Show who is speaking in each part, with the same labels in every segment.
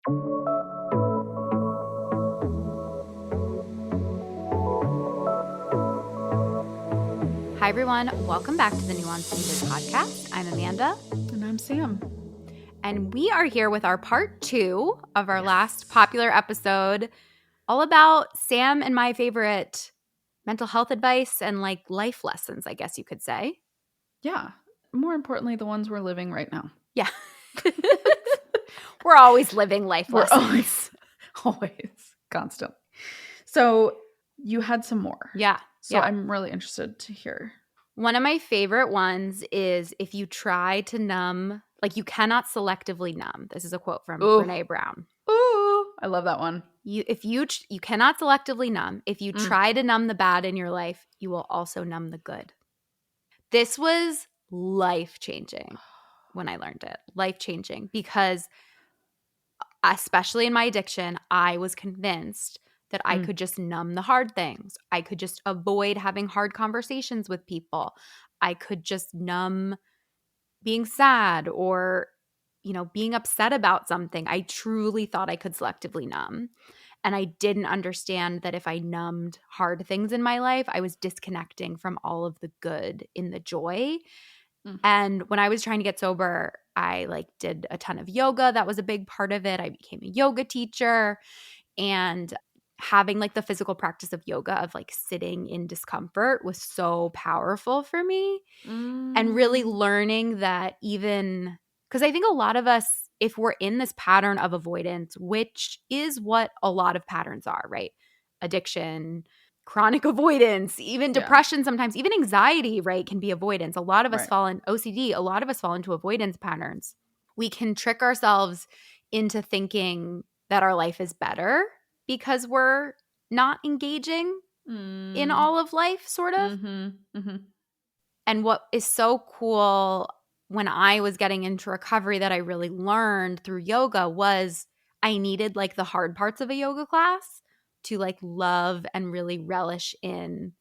Speaker 1: Hi, everyone. Welcome back to the Nuance Needed podcast. I'm Amanda.
Speaker 2: And I'm Sam.
Speaker 1: And we are here with our part 2 of our last popular episode, all about Sam and my favorite mental health advice and like life lessons, I guess you could say.
Speaker 2: Yeah. More importantly, the ones we're living right now.
Speaker 1: Yeah. We're always living life lessons.
Speaker 2: Always. Constantly. So you had some more.
Speaker 1: Yeah.
Speaker 2: So I'm really interested to hear.
Speaker 1: One of my favorite ones is if you try to numb, like you cannot selectively numb. This is a quote from Brene Brown.
Speaker 2: Ooh, I love that one.
Speaker 1: You cannot selectively numb. If you try to numb the bad in your life, you will also numb the good. This was life-changing when I learned it. Life-changing because especially in my addiction, I was convinced that I could just numb the hard things. I could just avoid having hard conversations with people. I could just numb being sad or, being upset about something. I truly thought I could selectively numb. And I didn't understand that if I numbed hard things in my life, I was disconnecting from all of the good in the joy. And when I was trying to get sober, I did a ton of yoga. That was a big part of it. I became a yoga teacher, and having the physical practice of yoga of sitting in discomfort was so powerful for me. And really learning that even because I think a lot of us, if we're in this pattern of avoidance, which is what a lot of patterns are, right? Addiction, chronic avoidance, even depression sometimes, even anxiety, right, can be avoidance. A lot of us fall in OCD. A lot of us fall into avoidance patterns. We can trick ourselves into thinking that our life is better because we're not engaging in all of life, sort of. And what is so cool when I was getting into recovery that I really learned through yoga was I needed the hard parts of a yoga class to love and really relish in,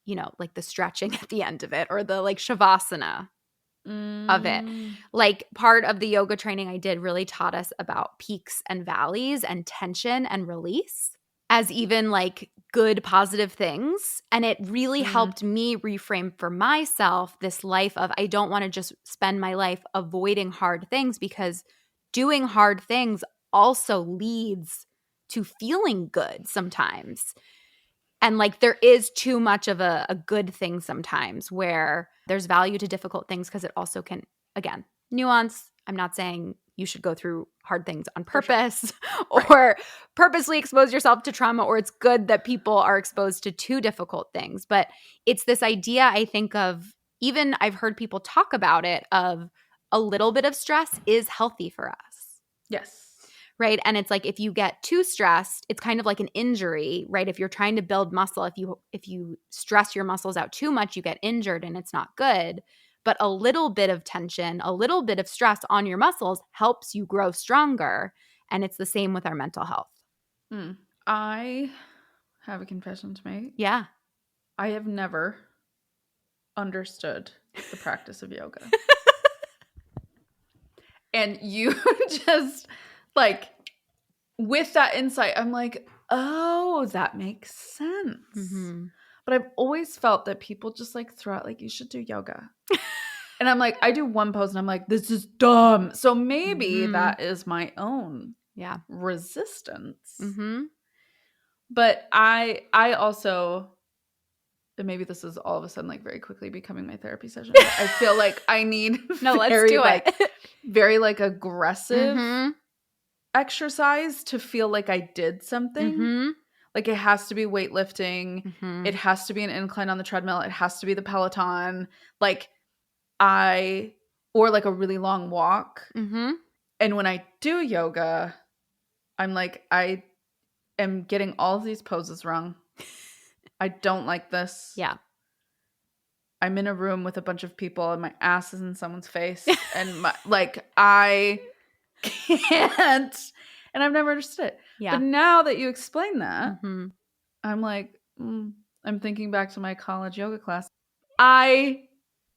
Speaker 1: the stretching at the end of it or the shavasana of it. Part of the yoga training I did really taught us about peaks and valleys and tension and release as even good positive things. And it really helped me reframe for myself this life of I don't want to just spend my life avoiding hard things, because doing hard things also leads to feeling good sometimes. And there is too much of a good thing sometimes where there's value to difficult things because it also can, again, nuance. I'm not saying you should go through hard things on purpose or purposely expose yourself to trauma, or it's good that people are exposed to too difficult things. But it's this idea, I think, of even I've heard people talk about it, of a little bit of stress is healthy for us.
Speaker 2: Yes.
Speaker 1: Right. And it's if you get too stressed, it's kind of like an injury, right? If you're trying to build muscle, if you stress your muscles out too much, you get injured and it's not good. But a little bit of tension, a little bit of stress on your muscles helps you grow stronger. And it's the same with our mental health.
Speaker 2: I have a confession to make.
Speaker 1: Yeah.
Speaker 2: I have never understood the practice of yoga. And you just with that insight, I'm oh, that makes sense. But I've always felt that people just throw out you should do yoga. And I'm I do one pose and I'm this is dumb. So maybe that is my own resistance. But I also, and maybe this is all of a sudden very quickly becoming my therapy session. I feel I need
Speaker 1: let's do it.
Speaker 2: Very aggressive exercise to feel I did something. It has to be weightlifting. It has to be an incline on the treadmill. It has to be the Peloton. Or a really long walk. And when I do yoga, I'm I am getting all of these poses wrong. I don't like this.
Speaker 1: Yeah.
Speaker 2: I'm in a room with a bunch of people and my ass is in someone's face. And I can't. And I've never understood it.
Speaker 1: Yeah.
Speaker 2: But now that you explain that, I'm I'm thinking back to my college yoga class. I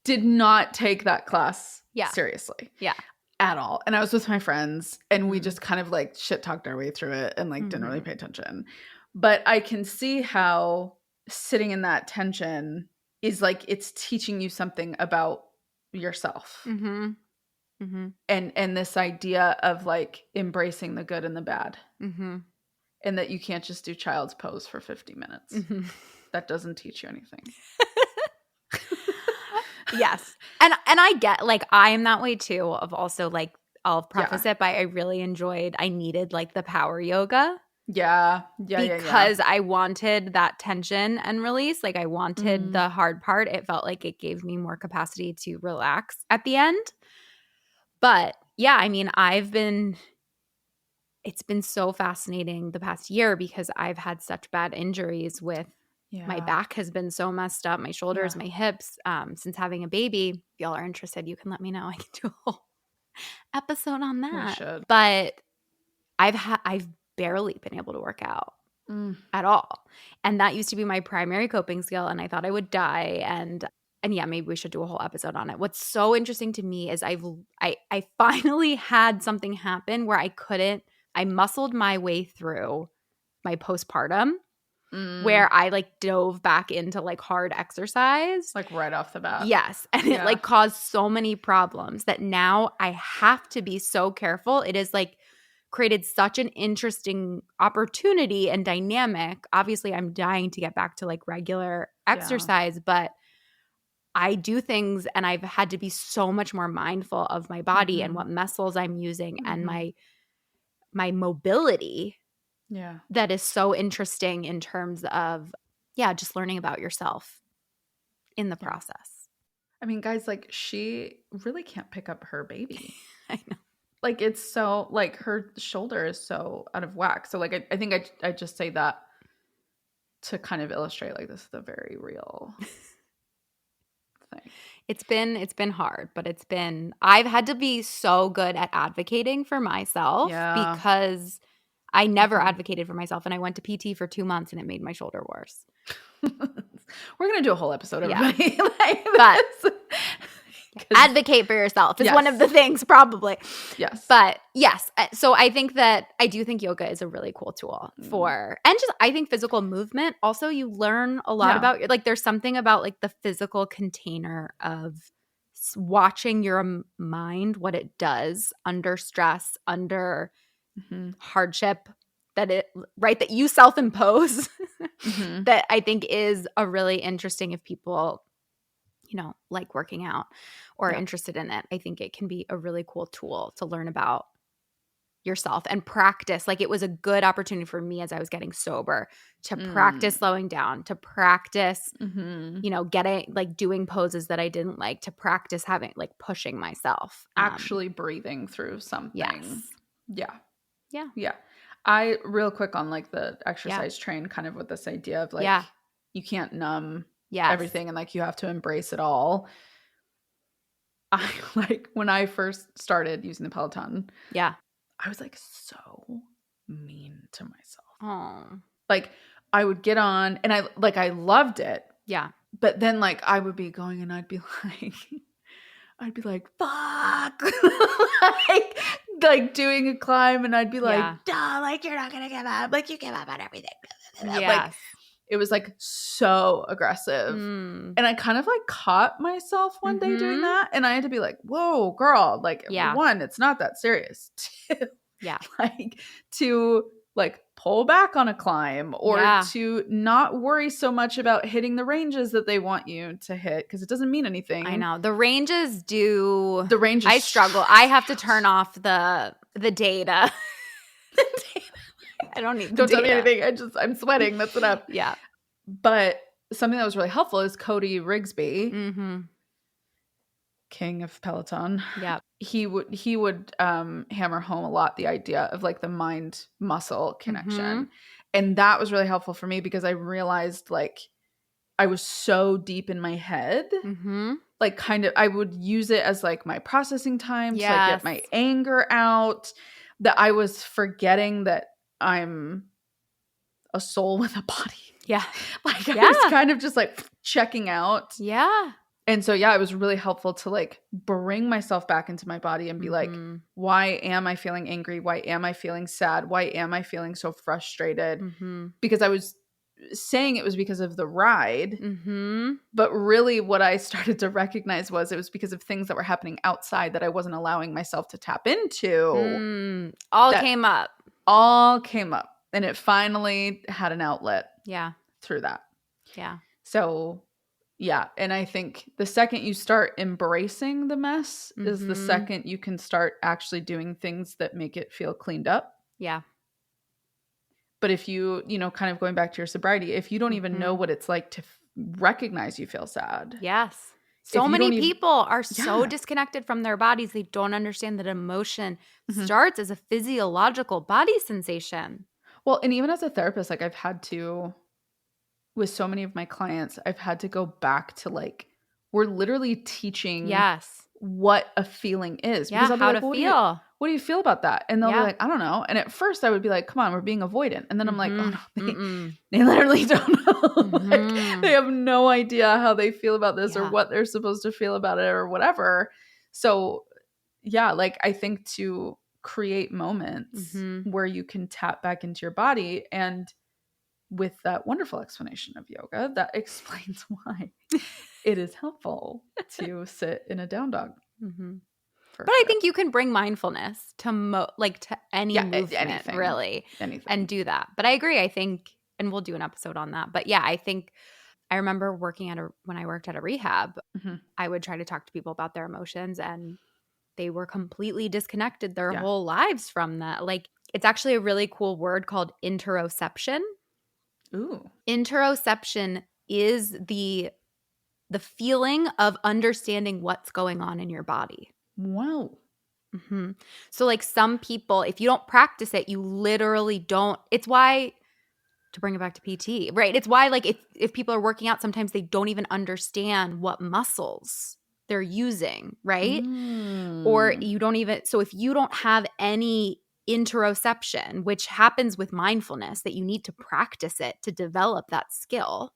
Speaker 2: did not take that class seriously.
Speaker 1: Yeah.
Speaker 2: at all. And I was with my friends and we just kind of like shit talked our way through it and like didn't really pay attention. But I can see how sitting in that tension is like it's teaching you something about yourself. And this idea of like embracing the good and the bad. And that you can't just do child's pose for 50 minutes. That doesn't teach you anything.
Speaker 1: Yes. And I get, like, I am that way too, of also like, I'll preface it by I needed like the power yoga. Because I wanted that tension and release. Like I wanted the hard part. It felt like it gave me more capacity to relax at the end. But yeah, I mean, it's been so fascinating the past year because I've had such bad injuries with my back has been so messed up, my shoulders, my hips, since having a baby. If y'all are interested, you can let me know. I can do a whole episode on that.
Speaker 2: We should.
Speaker 1: But I've barely been able to work out at all. And that used to be my primary coping skill, and I thought I would die. And yeah, maybe we should do a whole episode on it. What's so interesting to me is I finally had something happen where I muscled my way through my postpartum where I like dove back into like hard exercise.
Speaker 2: Like right off the bat.
Speaker 1: Yes. And it like caused so many problems that now I have to be so careful. It is like created such an interesting opportunity and dynamic. Obviously, I'm dying to get back to like regular exercise, but I do things and I've had to be so much more mindful of my body and what muscles I'm using and my mobility.
Speaker 2: Yeah.
Speaker 1: That is so interesting in terms of, just learning about yourself in the process.
Speaker 2: I mean, guys, like she really can't pick up her baby.
Speaker 1: I know.
Speaker 2: Like it's so, like her shoulder is so out of whack. So like I think I just say that to kind of illustrate like this is a very real thing.
Speaker 1: It's been hard, but I've had to be so good at advocating for myself because I never advocated for myself, and I went to PT for 2 months and it made my shoulder worse.
Speaker 2: We're going to do a whole episode, everybody.
Speaker 1: But advocate for yourself is one of the things probably.
Speaker 2: Yes.
Speaker 1: But yes, so I do think yoga is a really cool tool and just I think physical movement. Also, you learn a lot about, like there's something about like the physical container of watching your mind, what it does under stress, under hardship that you self-impose that I think is a really interesting if people, like working out or interested in it. I think it can be a really cool tool to learn about yourself and practice. Like it was a good opportunity for me as I was getting sober to practice slowing down, to practice, getting like doing poses that I didn't like, to practice having like pushing myself.
Speaker 2: Actually breathing through something.
Speaker 1: Yes.
Speaker 2: Yeah. I real quick on like the exercise train kind of with this idea of like you can't numb everything and like you have to embrace it all. I like when I first started using the Peloton. I was like so mean to myself.
Speaker 1: Oh.
Speaker 2: Like I would get on and I loved it.
Speaker 1: Yeah.
Speaker 2: But then like I would be going and I'd be like, fuck. like doing a climb and I'd be like, duh, like you're not gonna give up. Like you give up on everything. Like it was like so aggressive. And I kind of like caught myself one day doing that. And I had to be like, whoa, girl. Like one, it's not that serious. Two, like to like pull back on a climb or to not worry so much about hitting the ranges that they want you to hit because it doesn't mean anything.
Speaker 1: I know. The ranges I struggle. I have to turn off the data. I don't need
Speaker 2: Don't tell me anything. I'm sweating. That's enough.
Speaker 1: Yeah.
Speaker 2: But something that was really helpful is Cody Rigsby, king of Peloton.
Speaker 1: Yeah.
Speaker 2: He would hammer home a lot the idea of like the mind muscle connection. And that was really helpful for me because I realized like I was so deep in my head. Like kind of I would use it as like my processing time to like get my anger out, that I was forgetting that I'm a soul with a body.
Speaker 1: Yeah.
Speaker 2: Like I was kind of just like checking out.
Speaker 1: Yeah.
Speaker 2: And so, yeah, it was really helpful to like bring myself back into my body and be like, why am I feeling angry? Why am I feeling sad? Why am I feeling so frustrated? Because I was saying it was because of the ride. But really what I started to recognize was it was because of things that were happening outside that I wasn't allowing myself to tap into.
Speaker 1: All came up.
Speaker 2: All came up. And it finally had an outlet.
Speaker 1: Yeah.
Speaker 2: Through that.
Speaker 1: Yeah.
Speaker 2: So, yeah. And I think the second you start embracing the mess is the second you can start actually doing things that make it feel cleaned up.
Speaker 1: Yeah.
Speaker 2: But if you, kind of going back to your sobriety, if you don't even know what it's like to recognize you feel sad.
Speaker 1: Yes. So many people are so disconnected from their bodies. They don't understand that emotion starts as a physiological body sensation.
Speaker 2: Well, and even as a therapist, like I've had to, with so many of my clients, I've had to go back to like, we're literally teaching what a feeling is.
Speaker 1: Yeah,
Speaker 2: because
Speaker 1: how to feel.
Speaker 2: What do you feel about that? And they'll be like, I don't know. And at first I would be like, come on, we're being avoidant. And then I'm like, oh no, they literally don't know. Like, they have no idea how they feel about this or what they're supposed to feel about it or whatever. So yeah, like I think to create moments where you can tap back into your body, and with that wonderful explanation of yoga, that explains why it is helpful to sit in a down dog.
Speaker 1: But I think you can bring mindfulness to to any movement, really, and do that. But I agree. I think, and we'll do an episode on that. But yeah, I think I remember when I worked at a rehab, I would try to talk to people about their emotions, and they were completely disconnected their whole lives from that. Like, it's actually a really cool word called interoception.
Speaker 2: Ooh.
Speaker 1: Interoception is the feeling of understanding what's going on in your body.
Speaker 2: Wow.
Speaker 1: So like some people, if you don't practice it, you literally don't. It's why, to bring it back to PT, right? It's why like if people are working out, sometimes they don't even understand what muscles they're using, right? Or you don't even, so if you don't have any interoception, which happens with mindfulness, that you need to practice it to develop that skill,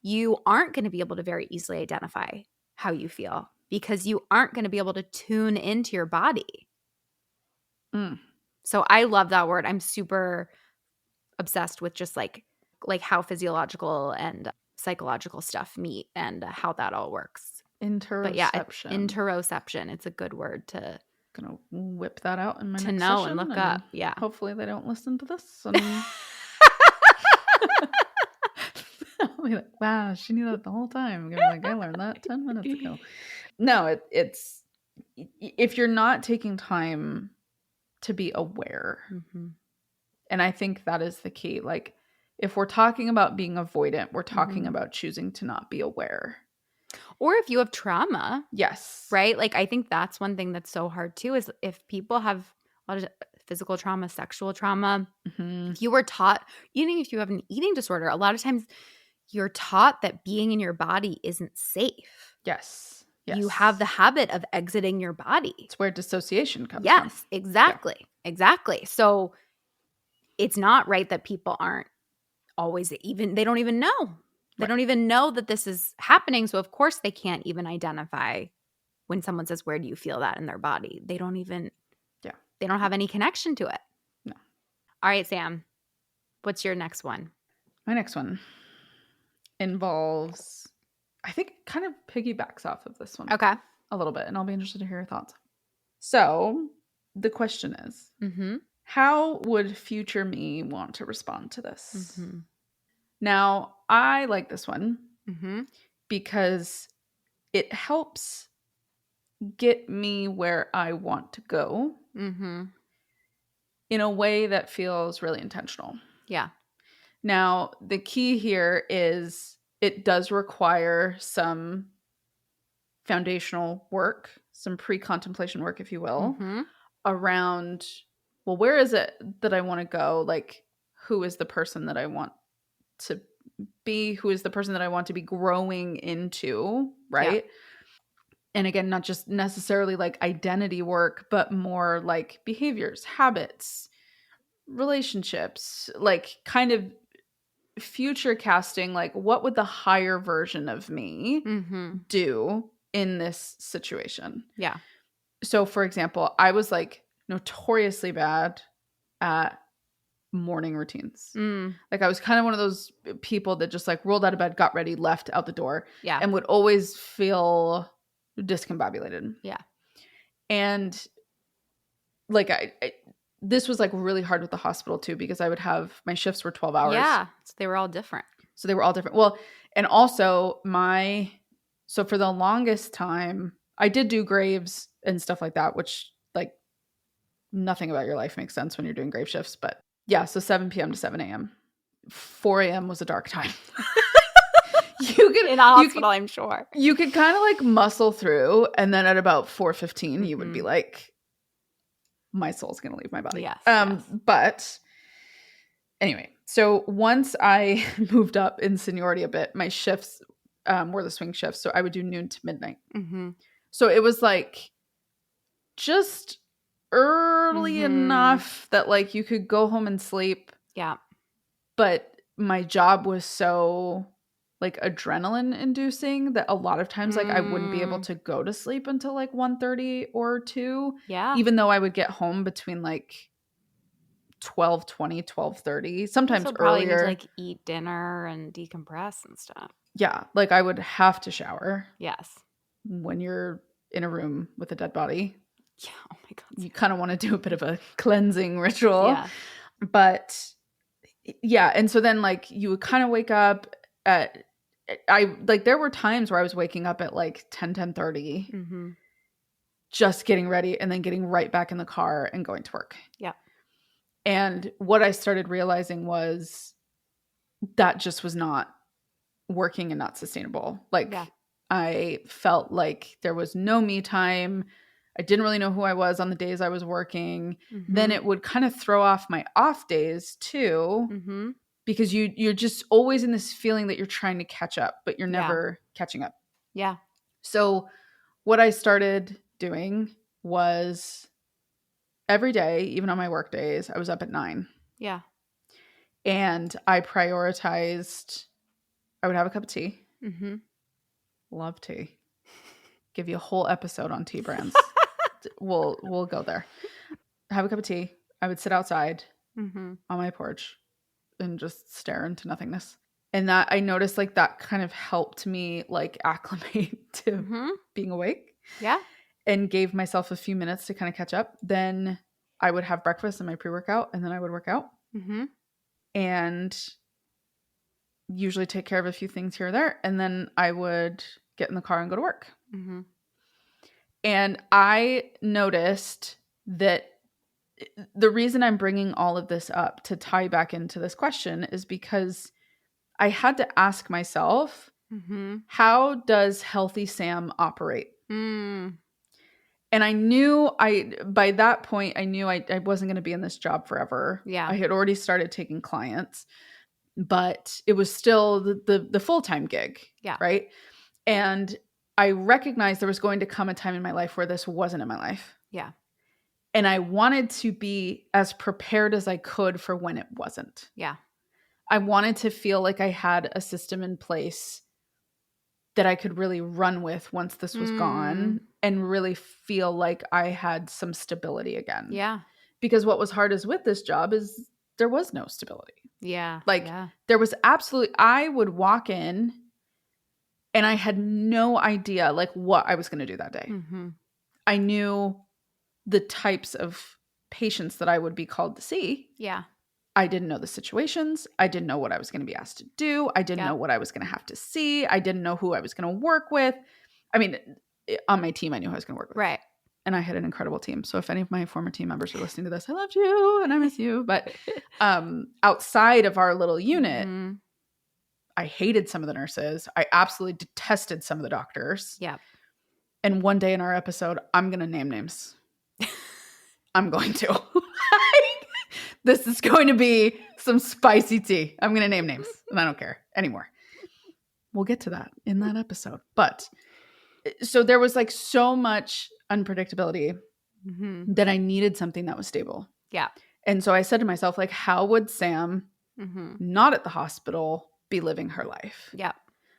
Speaker 1: you aren't going to be able to very easily identify how you feel, because you aren't going to be able to tune into your body. So I love that word. I'm super obsessed with just like how physiological and psychological stuff meet and how that all works.
Speaker 2: Interoception.
Speaker 1: But yeah, interoception. It's a good word to
Speaker 2: gonna whip that out in my
Speaker 1: to
Speaker 2: next
Speaker 1: know
Speaker 2: session
Speaker 1: and look up. Yeah.
Speaker 2: Hopefully they don't listen to this. And I'll be like, wow, she knew that the whole time. I'm gonna be like, I learned that 10 minutes ago. No, it's if you're not taking time to be aware. And I think that is the key. Like, if we're talking about being avoidant, we're talking about choosing to not be aware.
Speaker 1: Or if you have trauma.
Speaker 2: Yes.
Speaker 1: Right? Like, I think that's one thing that's so hard too, is if people have a lot of physical trauma, sexual trauma, if you were taught, even if you have an eating disorder, a lot of times you're taught that being in your body isn't safe.
Speaker 2: Yes.
Speaker 1: You have the habit of exiting your body.
Speaker 2: It's where dissociation comes from.
Speaker 1: Yes, exactly. Yeah. Exactly. So it's not right that people aren't always they don't even know. They don't even know that this is happening. So of course they can't even identify when someone says, where do you feel that in their body? They don't even, they don't have any connection to it.
Speaker 2: No.
Speaker 1: All right, Sam, what's your next one?
Speaker 2: My next one involves, I think it kind of piggybacks off of this one.
Speaker 1: Okay.
Speaker 2: A little bit, and I'll be interested to hear your thoughts. So the question is, how would future me want to respond to this? Now, I like this one because it helps get me where I want to go in a way that feels really intentional.
Speaker 1: Yeah.
Speaker 2: Now, the key here is it does require some foundational work, some pre-contemplation work, if you will, around, well, where is it that I want to go? Like, who is the person that I want to be? Who is the person that I want to be growing into, right? Yeah. And again, not just necessarily like identity work, but more like behaviors, habits, relationships, like kind of future casting, like what would the higher version of me do in this situation?
Speaker 1: Yeah.
Speaker 2: So for example, I was like notoriously bad at morning routines. Like I was kind of one of those people that just like rolled out of bed, got ready, left out the door, and would always feel discombobulated.
Speaker 1: Yeah.
Speaker 2: And like this was like really hard with the hospital too, because I would have my shifts were 12 hours.
Speaker 1: Yeah. So they were all different.
Speaker 2: Well, and also so for the longest time, I did do graves and stuff like that, which like nothing about your life makes sense when you're doing grave shifts. But yeah, so 7 p.m. to 7 a.m. 4 a.m. was a dark time.
Speaker 1: In a hospital, I'm sure.
Speaker 2: You could kind of like muscle through, and then at about 4:15, you would be like, my soul's going to leave my body.
Speaker 1: Yes,
Speaker 2: But anyway, so once I moved up in seniority a bit, my shifts were the swing shifts. So I would do noon to midnight. So it was like just early enough that like you could go home and sleep.
Speaker 1: Yeah.
Speaker 2: But my job was so like adrenaline inducing that a lot of times like I wouldn't be able to go to sleep until like 1:30 or 2.
Speaker 1: Yeah.
Speaker 2: Even though I would get home between like 12:20, 12:30, sometimes
Speaker 1: also
Speaker 2: earlier.
Speaker 1: Probably need to like eat dinner and decompress and stuff.
Speaker 2: Yeah, like I would have to shower.
Speaker 1: Yes.
Speaker 2: When you're in a room with a dead body.
Speaker 1: Yeah. Oh my God.
Speaker 2: You kind of want to do a bit of a cleansing ritual.
Speaker 1: Yeah.
Speaker 2: But yeah, and so then like you would kind of wake up at there were times where I was waking up at like 10:30, just getting ready and then getting right back in the car and going to work.
Speaker 1: Yeah.
Speaker 2: And what I started realizing was that just was not working and not sustainable. Like I felt like there was no me time. I didn't really know who I was on the days I was working. Then it would kind of throw off my off days too, because you're just always in this feeling that you're trying to catch up, but you're never catching up.
Speaker 1: Yeah.
Speaker 2: So what I started doing was every day, even on my work days, I was up at 9.
Speaker 1: Yeah.
Speaker 2: And I prioritized, I would have a cup of tea. Love tea. Give you a whole episode on tea brands. We'll go there. Have a cup of tea. I would sit outside on my porch and just stare into nothingness. And that I noticed like that kind of helped me like acclimate to being awake.
Speaker 1: Yeah.
Speaker 2: And gave myself a few minutes to kind of catch up. Then I would have breakfast and my pre-workout, and then I would work out. And usually take care of a few things here or there. And then I would get in the car and go to work. And I noticed that the reason I'm bringing all of this up to tie back into this question is because I had to ask myself, how does healthy Sam operate? And I knew by that point, I knew I wasn't going to be in this job forever.
Speaker 1: Yeah.
Speaker 2: I had already started taking clients, but it was still the full-time gig.
Speaker 1: Yeah.
Speaker 2: Right. And I recognized there was going to come a time in my life where this wasn't in my life.
Speaker 1: Yeah.
Speaker 2: And I wanted to be as prepared as I could for when it wasn't.
Speaker 1: Yeah.
Speaker 2: I wanted to feel like I had a system in place that I could really run with once this was gone, and really feel like I had some stability again.
Speaker 1: Yeah.
Speaker 2: Because what was hard is with this job is there was no stability.
Speaker 1: Yeah.
Speaker 2: Like there was I would walk in and I had no idea like what I was going to do that day. I knew the types of patients that I would be called to see.
Speaker 1: Yeah.
Speaker 2: I didn't know the situations. I didn't know what I was going to be asked to do. I didn't know what I was going to have to see. I didn't know who I was going to work with. I mean, on my team, I knew who I was going to work with.
Speaker 1: Right.
Speaker 2: And I had an incredible team. So if any of my former team members are listening to this, I loved you and I miss you. But outside of our little unit, I hated some of the nurses. I absolutely detested some of the doctors.
Speaker 1: Yeah.
Speaker 2: And one day in our episode, I'm going to name names. I'm going to. This is going to be some spicy tea. I'm going to name names and I don't care anymore. We'll get to that in that episode. But so there was like so much unpredictability that I needed something that was stable.
Speaker 1: Yeah.
Speaker 2: And so I said to myself, like, how would Sam not at the hospital, be living her life?
Speaker 1: Yeah.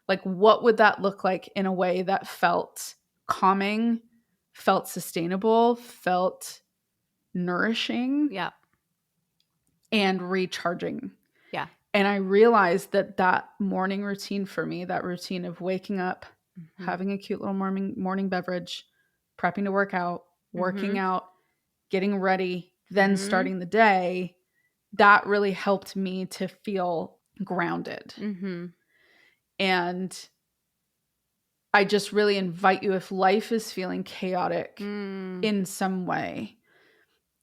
Speaker 2: Like, what would that look like in a way that felt calming, felt sustainable, felt nourishing,
Speaker 1: Yeah.
Speaker 2: and recharging?
Speaker 1: Yeah.
Speaker 2: And I realized that morning routine for me, that routine of waking up, having a cute little morning beverage, prepping to work out, working out, getting ready, then starting the day, that really helped me to feel grounded. And I just really invite you, if life is feeling chaotic in some way,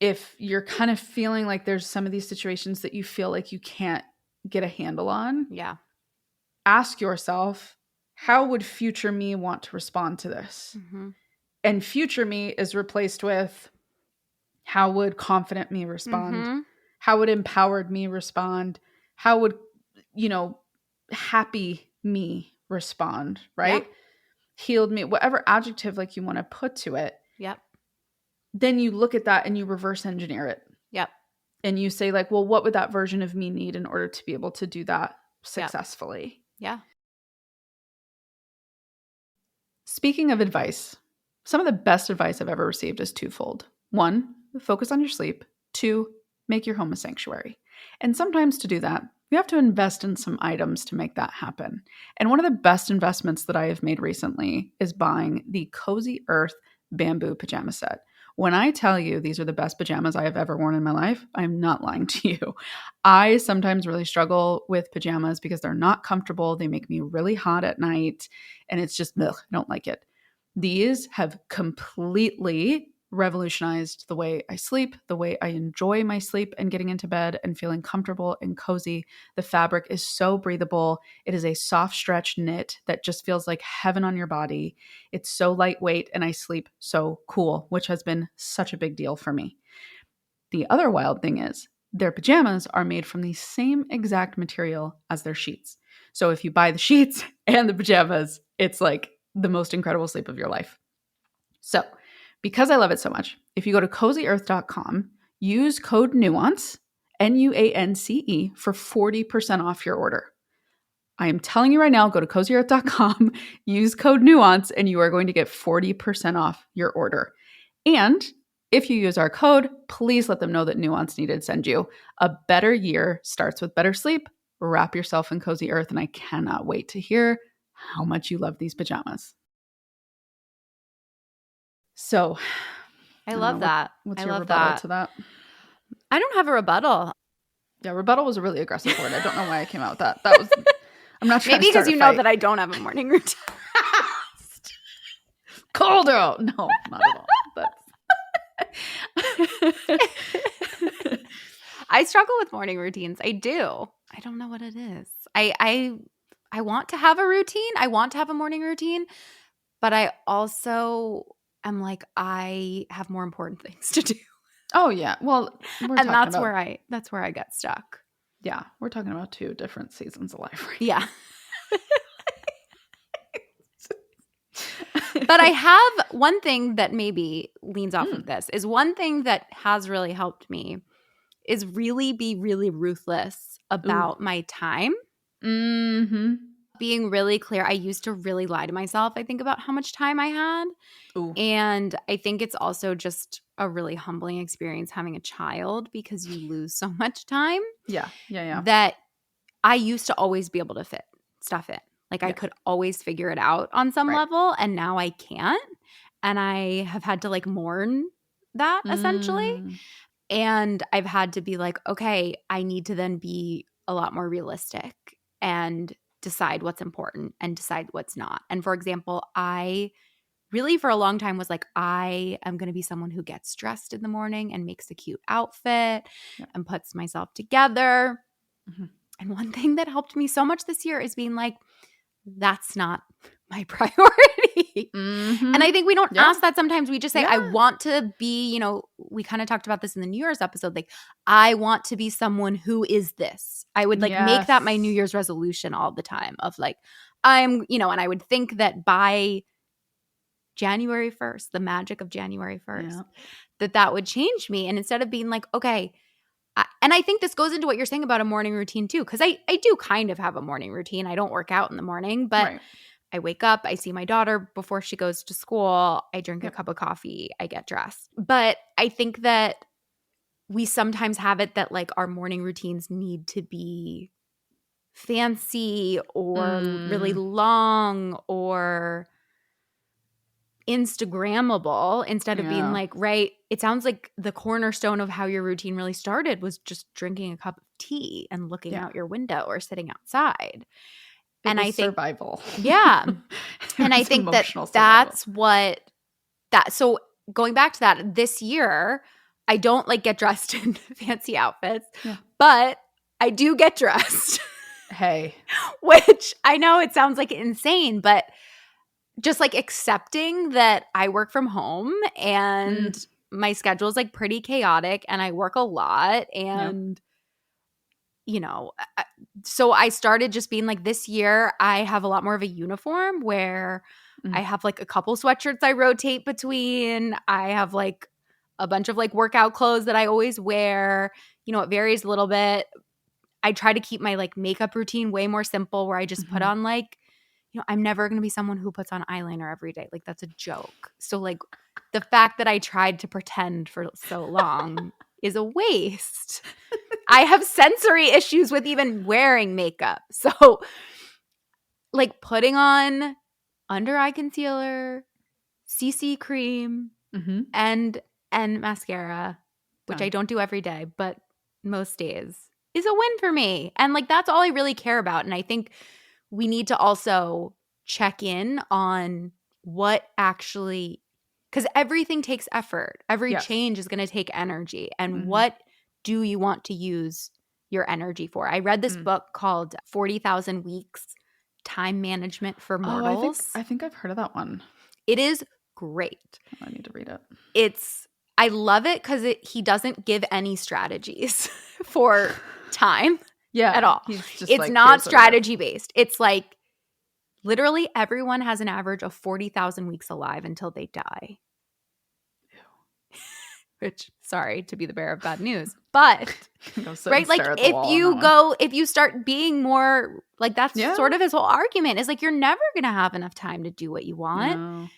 Speaker 2: if you're kind of feeling like there's some of these situations that you feel like you can't get a handle on,
Speaker 1: Yeah.
Speaker 2: ask yourself, how would future me want to respond to this? And future me is replaced with, how would confident me respond? How would empowered me respond? How would, happy me respond, right?
Speaker 1: Yeah.
Speaker 2: Healed me, whatever adjective like you want to put to it.
Speaker 1: Yep.
Speaker 2: Then you look at that and you reverse engineer it.
Speaker 1: Yep.
Speaker 2: And you say like, well, what would that version of me need in order to be able to do that successfully?
Speaker 1: Yeah.
Speaker 2: Speaking of advice, some of the best advice I've ever received is twofold. 1, focus on your sleep. 2, make your home a sanctuary. And sometimes to do that, you have to invest in some items to make that happen. And one of the best investments that I have made recently is buying the Cozy Earth bamboo pajama set. When I tell you these are the best pajamas I have ever worn in my life, I'm not lying to you. I sometimes really struggle with pajamas because they're not comfortable. They make me really hot at night, and it's just, ugh, I don't like it. These have completely revolutionized the way I sleep, the way I enjoy my sleep and getting into bed and feeling comfortable and cozy. The fabric is so breathable. It is a soft stretch knit that just feels like heaven on your body. It's so lightweight and I sleep so cool, which has been such a big deal for me. The other wild thing is their pajamas are made from the same exact material as their sheets. So if you buy the sheets and the pajamas, it's like the most incredible sleep of your life. So because I love it so much, if you go to cozyearth.com, use code NUANCE, NUANCE, for 40% off your order. I am telling you right now, go to cozyearth.com, use code NUANCE, and you are going to get 40% off your order. And if you use our code, please let them know that Nuance Needed send you. A better year starts with better sleep. Wrap yourself in cozy earth, and I cannot wait to hear how much you love these pajamas. So,
Speaker 1: I love that.
Speaker 2: What's
Speaker 1: I
Speaker 2: your
Speaker 1: love
Speaker 2: rebuttal
Speaker 1: that.
Speaker 2: to that?
Speaker 1: I don't have a rebuttal.
Speaker 2: Yeah, rebuttal was a really aggressive word. I don't know why I came out with that. That was, I'm not trying
Speaker 1: Maybe
Speaker 2: to start
Speaker 1: because you
Speaker 2: a
Speaker 1: know
Speaker 2: fight.
Speaker 1: that I don't have a morning routine.
Speaker 2: Cold out. No, not at all.
Speaker 1: I struggle with morning routines. I do. I don't know what it is. I want to have a routine. I want to have a morning routine, but I also am like, I have more important things to do.
Speaker 2: Oh yeah. Well,
Speaker 1: that's where I get stuck.
Speaker 2: Yeah, we're talking about 2 different seasons of life right
Speaker 1: now. But I have one thing that maybe leans off of this is one thing that has really helped me is really be really ruthless about my time. Being really clear. I used to really lie to myself, I think, about how much time I had. And I think it's also just a really humbling experience having a child because you lose so much time.
Speaker 2: Yeah.
Speaker 1: That I used to always be able to fit stuff in. Like I could always figure it out on some level, and now I can't. And I have had to like mourn that essentially. And I've had to be like, okay, I need to then be a lot more realistic and decide what's important and decide what's not. And for example, I really for a long time was like, I am going to be someone who gets dressed in the morning and makes a cute outfit and puts myself together. And one thing that helped me so much this year is being like, that's not my priority. And I think we don't ask that sometimes. We just say, I want to be, we kind of talked about this in the New Year's episode. Like, I want to be someone who is this. I would like make that my New Year's resolution all the time of like, and I would think that by January 1st, the magic of January 1st, that would change me. And instead of being like, okay, and I think this goes into what you're saying about a morning routine too, because I do kind of have a morning routine. I don't work out in the morning, but
Speaker 2: Right.
Speaker 1: I wake up, I see my daughter before she goes to school, I drink a cup of coffee, I get dressed. But I think that we sometimes have it that like our morning routines need to be fancy or really long or Instagrammable instead of being like, right, it sounds like the cornerstone of how your routine really started was just drinking a cup of tea and looking out your window or sitting outside.
Speaker 2: And
Speaker 1: I think
Speaker 2: survival.
Speaker 1: Yeah. And I think that's what that, so going back to that, this year, I don't like get dressed in fancy outfits, but I do get dressed.
Speaker 2: Hey.
Speaker 1: Which I know it sounds like insane, but just like accepting that I work from home and my schedule is like pretty chaotic and I work a lot and you know, so I started just being like, this year I have a lot more of a uniform where I have like a couple sweatshirts I rotate between. I have like a bunch of like workout clothes that I always wear. You know, it varies a little bit. I try to keep my like makeup routine way more simple where I just put on like, you know, I'm never going to be someone who puts on eyeliner every day. Like that's a joke. So like the fact that I tried to pretend for so long is a waste. I have sensory issues with even wearing makeup. So like putting on under eye concealer, CC cream, and mascara, which I don't do every day, but most days is a win for me. And like that's all I really care about. And I think we need to also check in on what actually, because everything takes effort. Every change is going to take energy. And what do you want to use your energy for? I read this book called 40,000 Weeks, Time Management for Mortals.
Speaker 2: I think I've heard of that one.
Speaker 1: It is great.
Speaker 2: I need to read it.
Speaker 1: I love it because he doesn't give any strategies for time at all. It's like, not strategy based. It's like literally everyone has an average of 40,000 weeks alive until they die. Which, sorry to be the bearer of bad news, but right, like if you start being more like that's sort of his whole argument is like you're never gonna have enough time to do what you want. No.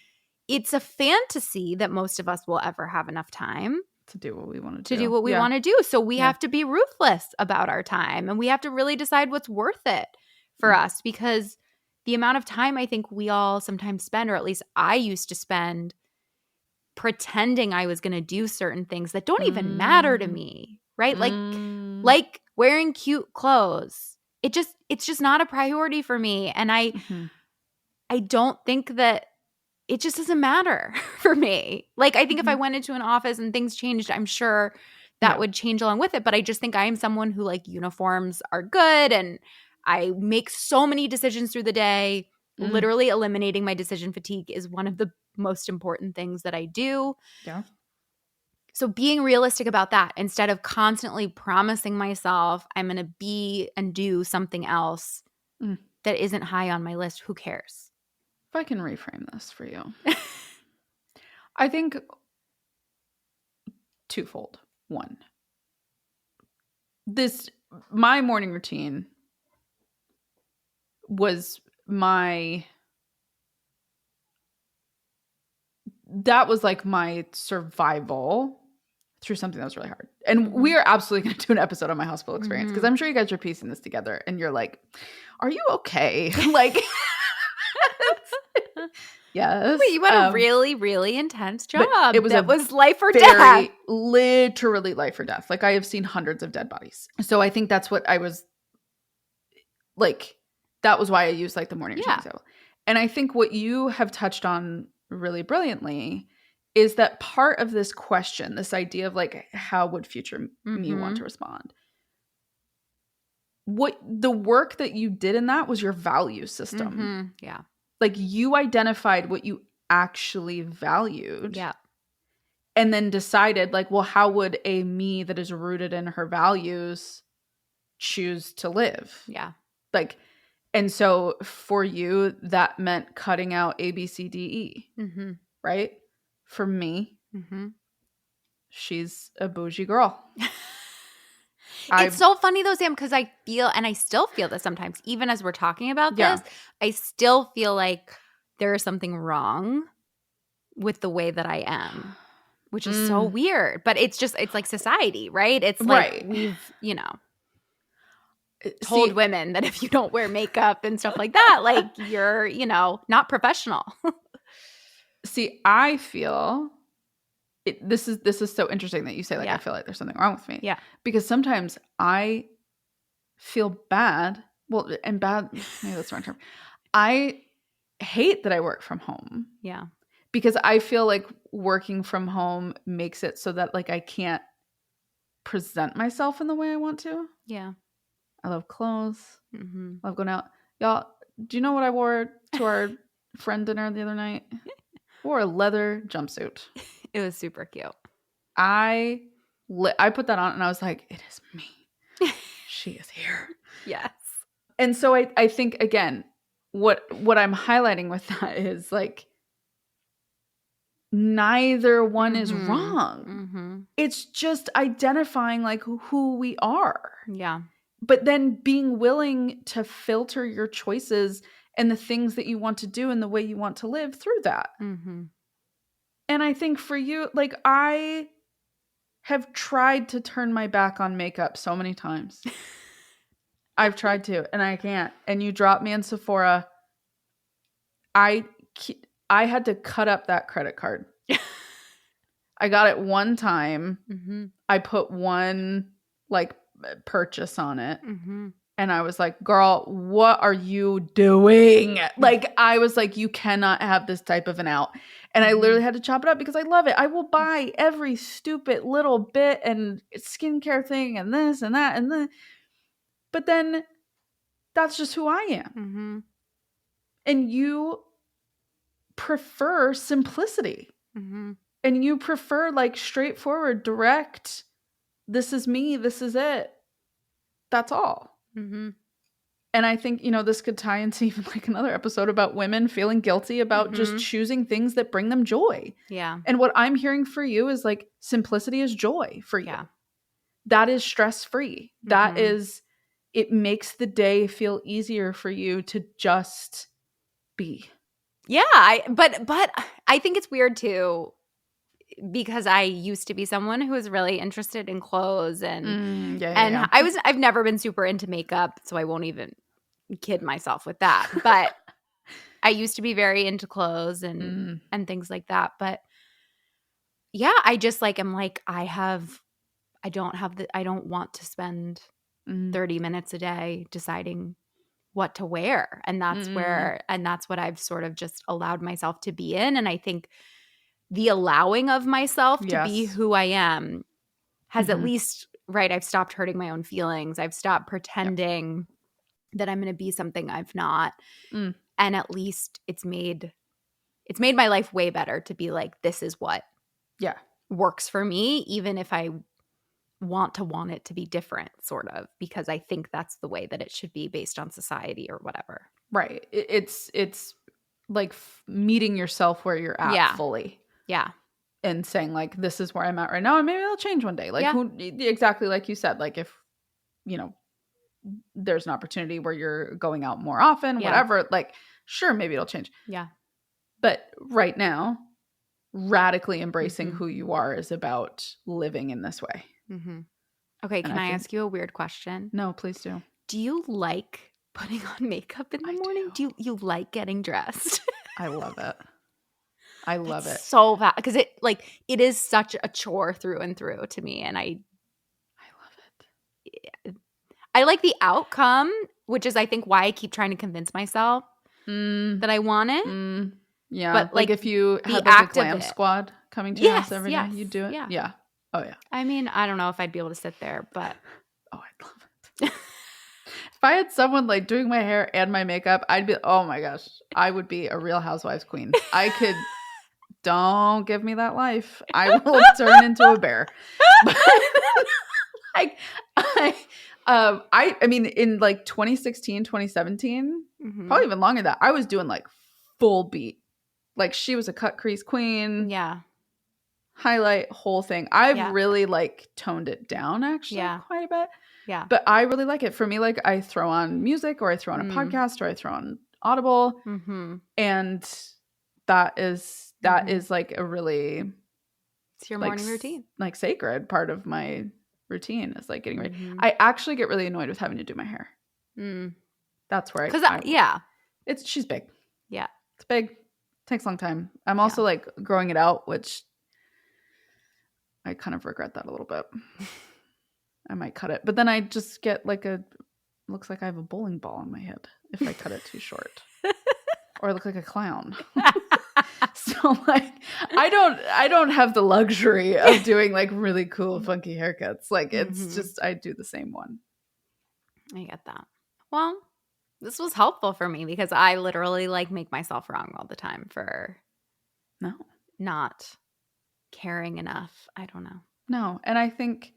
Speaker 1: It's a fantasy that most of us will ever have enough time
Speaker 2: to do what we want
Speaker 1: to do. So we have to be ruthless about our time and we have to really decide what's worth it for us, because the amount of time I think we all sometimes spend, or at least I used to spend, pretending I was going to do certain things that don't even matter to me, right? Like wearing cute clothes. It's just not a priority for me. And I don't think that it just doesn't matter for me. Like, I think if I went into an office and things changed, I'm sure that would change along with it. But I just think I am someone who like uniforms are good and I make so many decisions through the day. Literally eliminating my decision fatigue is one of the most important things that I do.
Speaker 2: Yeah.
Speaker 1: So being realistic about that instead of constantly promising myself I'm going to be and do something else that isn't high on my list, who cares?
Speaker 2: If I can reframe this for you. I think twofold. One, my morning routine was that was like my survival through something that was really hard. And we are absolutely going to do an episode on my hospital experience because I'm sure you guys are piecing this together and you're like, are you okay? Like, yes.
Speaker 1: Wait, you had a really, really intense job. It was life or death.
Speaker 2: Literally life or death. Like I have seen hundreds of dead bodies. So I think that's what I was like, that was why I used like the morning routine example. And I think what you have touched on really brilliantly is that part of this question, this idea of like, how would future me want to respond? What the work that you did in that was your value system.
Speaker 1: Yeah.
Speaker 2: Like you identified what you actually valued.
Speaker 1: Yeah.
Speaker 2: And then decided like, well, how would a me that is rooted in her values choose to live?
Speaker 1: Yeah.
Speaker 2: Like, and so for you, that meant cutting out A, B, C, D, E. Right? For me, she's a bougie girl.
Speaker 1: It's so funny though, Sam, because I feel, and I still feel this sometimes, even as we're talking about this, I still feel like there is something wrong with the way that I am, which is so weird. But it's like society, right? It's like we've, told women that if you don't wear makeup and stuff like that, like you're, not professional.
Speaker 2: See, I feel this is so interesting that you say like I feel like there's something wrong with me.
Speaker 1: Yeah.
Speaker 2: Because sometimes I feel bad. Well, and bad, maybe that's the wrong term. I hate that I work from home.
Speaker 1: Yeah.
Speaker 2: Because I feel like working from home makes it so that like I can't present myself in the way I want to.
Speaker 1: Yeah.
Speaker 2: I love clothes. Mm-hmm. I love going out. Y'all, do you know what I wore to our friend dinner the other night? I wore a leather jumpsuit.
Speaker 1: It was super cute.
Speaker 2: I put that on and I was like, it is me. She is here.
Speaker 1: Yes.
Speaker 2: And so I think, again, what I'm highlighting with that is like, neither one is wrong. Mm-hmm. It's just identifying like who we are.
Speaker 1: Yeah.
Speaker 2: But then being willing to filter your choices and the things that you want to do and the way you want to live through that. Mm-hmm. And I think for you, like I have tried to turn my back on makeup so many times. I've tried to, and I can't. And you dropped me in Sephora. I had to cut up that credit card. I got it one time. Mm-hmm. I put one like purchase on it. Mm-hmm. And I was like, girl, what are you doing? Like, I was like, you cannot have this type of an out. And I literally had to chop it up because I love it. I will buy every stupid little bit and skincare thing and this and that and then. But then that's just who I am. Mm-hmm. And you prefer simplicity. Mm-hmm. And you prefer like straightforward, direct, this is me, this is it. That's all. Mm-hmm. And I think, this could tie into even like another episode about women feeling guilty about just choosing things that bring them joy.
Speaker 1: Yeah.
Speaker 2: And what I'm hearing for you is like simplicity is joy for you. Yeah. That is stress-free. Mm-hmm. That is, it makes the day feel easier for you to just be.
Speaker 1: Yeah. But I think it's weird too, because I used to be someone who was really interested in clothes and I've never been super into makeup, so I won't even kid myself with that. But I used to be very into clothes and things like that. But yeah, I just like am like I don't want to spend 30 minutes a day deciding what to wear. And that's that's what I've sort of just allowed myself to be in. And I think the allowing of myself to be who I am has at least, right, I've stopped hurting my own feelings. I've stopped pretending that I'm going to be something I've not. And at least it's made my life way better to be like, this is what works for me, even if I want it to be different, sort of, because I think that's the way that it should be based on society or whatever.
Speaker 2: Right. It's like meeting yourself where you're at fully.
Speaker 1: Yeah.
Speaker 2: And saying like, this is where I'm at right now. And maybe it'll change one day. Like exactly like you said, like if, there's an opportunity where you're going out more often, whatever, like, sure, maybe it'll change.
Speaker 1: Yeah.
Speaker 2: But right now, radically embracing who you are is about living in this way. Mm-hmm.
Speaker 1: Okay. Can I ask you a weird question?
Speaker 2: No, please do.
Speaker 1: Do you like putting on makeup in the morning? Do you like getting dressed?
Speaker 2: I love it. I love it
Speaker 1: so bad because it is such a chore through and through to me, and I love it. I like the outcome, which is I think why I keep trying to convince myself that I want it.
Speaker 2: Yeah, but like if you had like a glam squad coming to your house every day, you'd do it. Yeah. Oh yeah.
Speaker 1: I mean, I don't know if I'd be able to sit there, but
Speaker 2: oh, I'd love it. If I had someone like doing my hair and my makeup, I'd be, oh my gosh, I would be a Real Housewives queen. I could. Don't give me that life. I will turn into a bear. But, like, I mean, in like 2016, 2017, probably even longer than that, I was doing like full beat. Like she was a cut crease queen.
Speaker 1: Yeah.
Speaker 2: highlight, whole thing. I've really like toned it down actually quite a bit.
Speaker 1: Yeah.
Speaker 2: But I really like it. For me, like I throw on music or I throw on a podcast or I throw on Audible. And that is like a really,
Speaker 1: it's your morning routine.
Speaker 2: Like sacred part of my routine is like getting ready. I actually get really annoyed with having to do my hair. That's where she's big.
Speaker 1: Yeah.
Speaker 2: It's big. Takes a long time. I'm also like growing it out, which I kind of regret that a little bit. I might cut it. But then I just get like looks like I have a bowling ball on my head if I cut it too short. Or I look like a clown. So like I don't have the luxury of doing like really cool funky haircuts. Like it's just I do the same one.
Speaker 1: I get that. Well, this was helpful for me because I literally like make myself wrong all the time for not caring enough. I don't know.
Speaker 2: No, and I think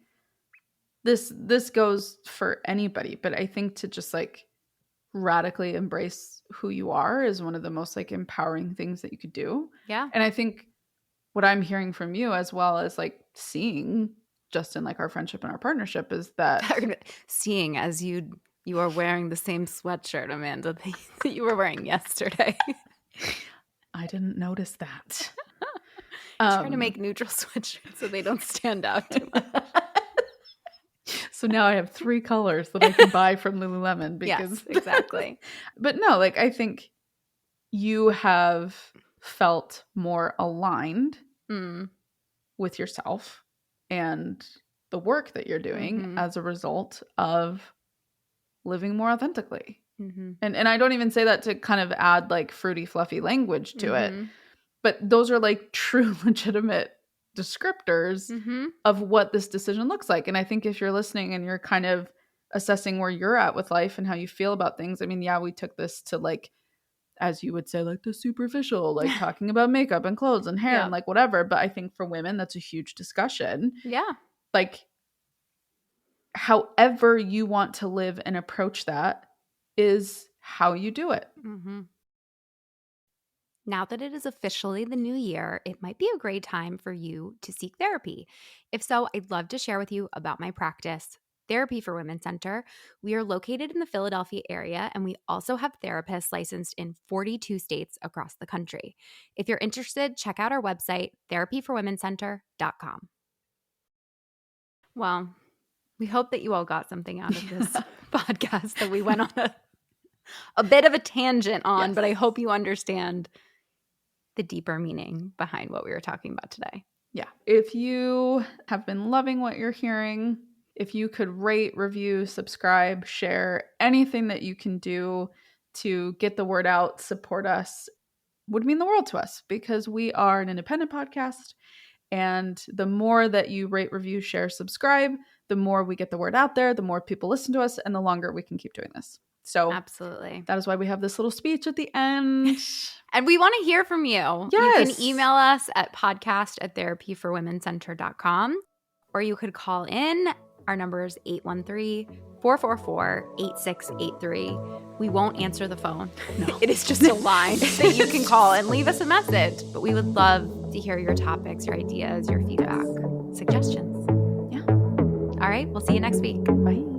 Speaker 2: this goes for anybody, but I think to just like radically embrace who you are is one of the most like empowering things that you could do.
Speaker 1: Yeah.
Speaker 2: And I think what I'm hearing from you as well as like seeing just in like our friendship and our partnership is that
Speaker 1: seeing as you are wearing the same sweatshirt, Amanda, that you were wearing yesterday.
Speaker 2: I didn't notice that.
Speaker 1: Trying to make neutral sweatshirts so they don't stand out too much.
Speaker 2: So now I have 3 colors that I can buy from Lululemon because
Speaker 1: yes, exactly.
Speaker 2: But no, like I think you have felt more aligned with yourself and the work that you're doing as a result of living more authentically. And I don't even say that to kind of add like fruity, fluffy language to it. But those are like true, legitimate descriptors of what this decision looks like. And I think if you're listening and you're kind of assessing where you're at with life and how you feel about things, I mean, yeah, we took this to like, as you would say, like the superficial, like talking about makeup and clothes and hair and like whatever. But I think for women, that's a huge discussion.
Speaker 1: Yeah.
Speaker 2: Like, however you want to live and approach that is how you do it.
Speaker 1: Now that it is officially the new year, it might be a great time for you to seek therapy. If so, I'd love to share with you about my practice, Therapy for Women Center. We are located in the Philadelphia area, and we also have therapists licensed in 42 states across the country. If you're interested, check out our website, therapyforwomencenter.com. Well, we hope that you all got something out of this podcast that we went on a bit of a tangent on, but I hope you understand the deeper meaning behind what we were talking about today.
Speaker 2: Yeah. If you have been loving what you're hearing, if you could rate, review, subscribe, share, anything that you can do to get the word out, support us, would mean the world to us because we are an independent podcast. And the more that you rate, review, share, subscribe, the more we get the word out there, the more people listen to us, and the longer we can keep doing this. So
Speaker 1: absolutely.
Speaker 2: That is why we have this little speech at the end.
Speaker 1: And we want to hear from you.
Speaker 2: Yes.
Speaker 1: You can email us at podcast@therapyforwomencenter.com, or you could call in. Our number is 813-444-8683. We won't answer the phone. No. It is just a line that you can call and leave us a message. But we would love to hear your topics, your ideas, your feedback, suggestions. Yeah. All right. We'll see you next week.
Speaker 2: Bye.